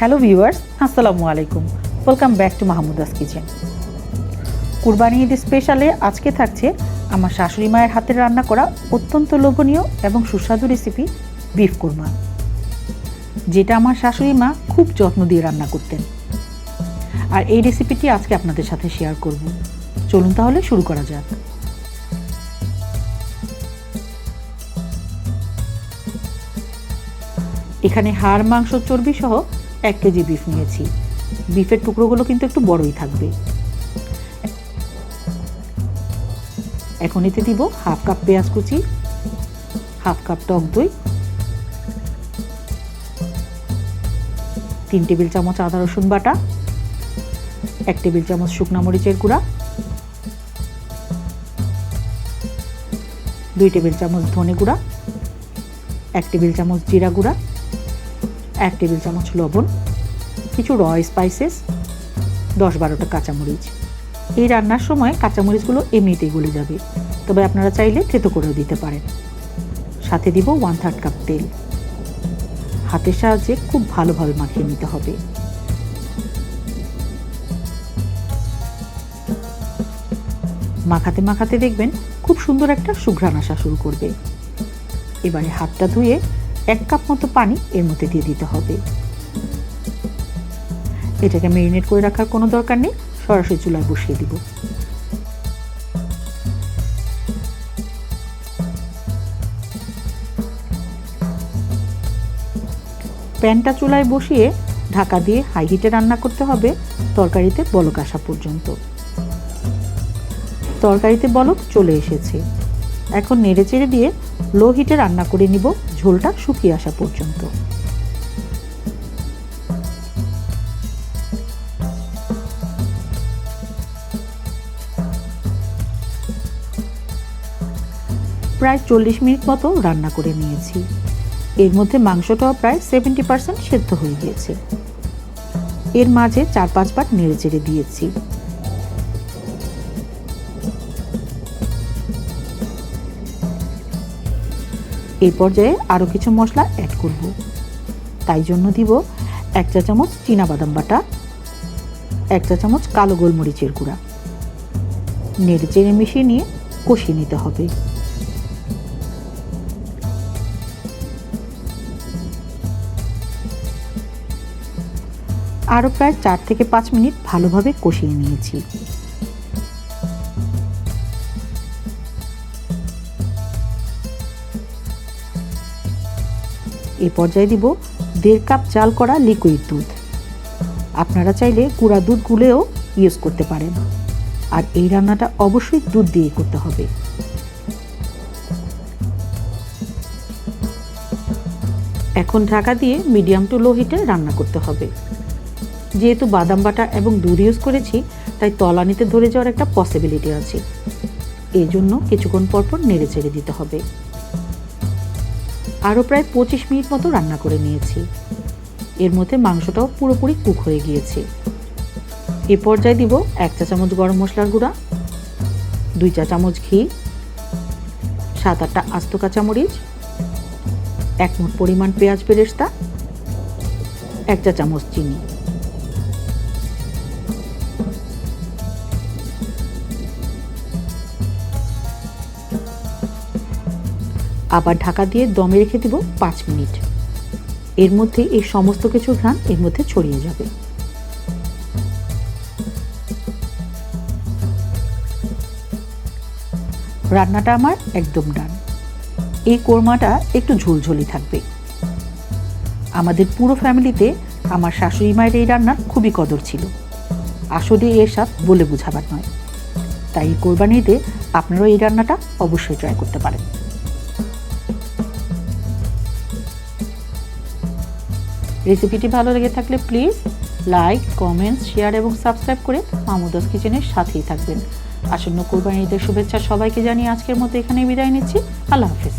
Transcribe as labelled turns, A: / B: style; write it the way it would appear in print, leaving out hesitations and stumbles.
A: Hello viewers, আসসালামু আলাইকুম। Welcome back to Mahmuda's kitchen. Qurbani Eid স্পেশালে আজকে থাকছে আমার শাশুড়ি মায়ের হাতের রান্না করা অত্যন্ত লোভনীয় এবং সুস্বাদু রেসিপি বিফ কুরমা, যেটা আমার শাশুড়ি মা খুব যত্ন দিয়ে রান্না করতেন। আর এই রেসিপিটি আজকে আপনাদের সাথে শেয়ার করব। চলুন তাহলে শুরু করা যাক। এখানে হাড়, মাংস, চর্বি সহ 1 কেজি বিফ নিয়েছি। বিফের টুকরোগুলো কিন্তু একটু বড়ই থাকবে। এখন এতে দিব হাফ কাপ পেঁয়াজ কুচি, হাফ কাপ টক দই, 3 টেবিল চামচ আদা রসুন বাটা, 1 টেবিল চামচ শুকনো মরিচের গুঁড়া, 2 টেবিল চামচ ধনে গুঁড়া, 1 টেবিল চামচ জিরা গুঁড়া, 1 টেবিল চামচ লবণ, কিছু র স্পাইসেস, 10-12টা কাঁচামরিচ। এই রান্নার সময় কাঁচামরিচগুলো এমনিতেই গলে যাবে, তবে আপনারা চাইলে থেতো করেও দিতে পারেন। সাথে দিব 1/3 কাপ তেল। হাতের সাহায্যে খুব ভালোভাবে মাখিয়ে নিতে হবে। মাখাতে মাখাতে দেখবেন খুব সুন্দর একটা সুঘ্রাণ আসা শুরু করবে। এবারে হাতটা ধুয়ে 1 কাপ মতো পানি এর মধ্যে দিয়ে দিতে হবে। এটাকে ম্যারিনেট করে রাখার কোনো দরকার নেই, সরাসরি চুলায় বসিয়ে দিব। প্যানটা চুলায় বসিয়ে ঢাকা দিয়ে হাই হিটে রান্না করতে হবে তরকারিতে বলক আসা পর্যন্ত। তরকারিতে বলক চলে এসেছে। এখন নেড়ে চেড়ে দিয়ে লো হিটে রান্না করে নিব ঝোলটা শুকিয়ে আসা পর্যন্ত। প্রায় 40 মিনিট মতো রান্না করে নিয়েছি। এর মধ্যে মাংসটাও প্রায় 70% সেদ্ধ হয়ে গিয়েছে। এর মাঝে 4-5 বার নেড়ে চেড়ে দিয়েছি। এই পর্যায়ে আরও কিছু মশলা অ্যাড করব। তাই জন্য দিব 1 চা চামচ চীনাবাদাম বাটা, 1 চা চামচ কালো গোলমরিচের গুঁড়া। নেড়ে চেড়ে মিশিয়ে নিয়ে কষিয়ে নিতে হবে। আরও প্রায় 4 থেকে 5 মিনিট ভালোভাবে কষিয়ে নিয়েছি। এই পর্যায়ে দিব 1.5 কাপ জাল করা লিকুইড দুধ। আপনারা চাইলে গুঁড়া দুধ গুলেও ইউজ করতে পারেন। আর এই রান্নাটা অবশ্যই দুধ দিয়ে করতে হবে। এখন ঢাকা দিয়ে মিডিয়াম টু লো হিটে রান্না করতে হবে। যেহেতু বাদাম বাটা এবং দুধ ইউজ করেছি, তাই তলানিতে ধরে যাওয়ার একটা পসিবিলিটি আছে। এই জন্য কিছুক্ষণ পরপর নেড়ে চেড়ে দিতে হবে। আরও প্রায় 25 মিনিট মতো রান্না করে নিয়েছি। এর মধ্যে মাংসটাও পুরোপুরি কুক হয়ে গিয়েছে। এ পর্যায়ে দিব 1 চা চামচ গরম মশলার গুঁড়া, 2 চা চামচ ঘি, 7-8টা আস্ত কাঁচামরিচ, 1 মুঠ পরিমাণ পেঁয়াজ বেরেস্তা, 1 চা চামচ চিনি। আবার ঢাকা দিয়ে দমে রেখে দিব 5 মিনিট। এর মধ্যে এই সমস্ত কিছু ঘ্রাণ এর মধ্যে ছড়িয়ে যাবে। রান্নাটা আমার একদম ডান। এই কোরমাটা একটু ঝোলঝোলি থাকবে। আমাদের পুরো ফ্যামিলিতে আমার শাশুড়ি মায়ের এই রান্নার খুবই কদর ছিল। আসলে এর স্বাদ বলে বোঝাবার নয়। তাই কোরবানিতে আপনারাও এই রান্নাটা অবশ্যই ট্রাই করতে পারেন। রেসিপিটি ভালো লেগে থাকলে প্লিজ লাইক, কমেন্টস, শেয়ার এবং সাবস্ক্রাইব করে মাহমুদাস কিচেনের সাথেই থাকবেন। আসন্ন কোরবানি ঈদের শুভেচ্ছা সবাইকে জানিয়ে আজকের মতো এখানেই বিদায় নিচ্ছি। আল্লাহ হাফেজ।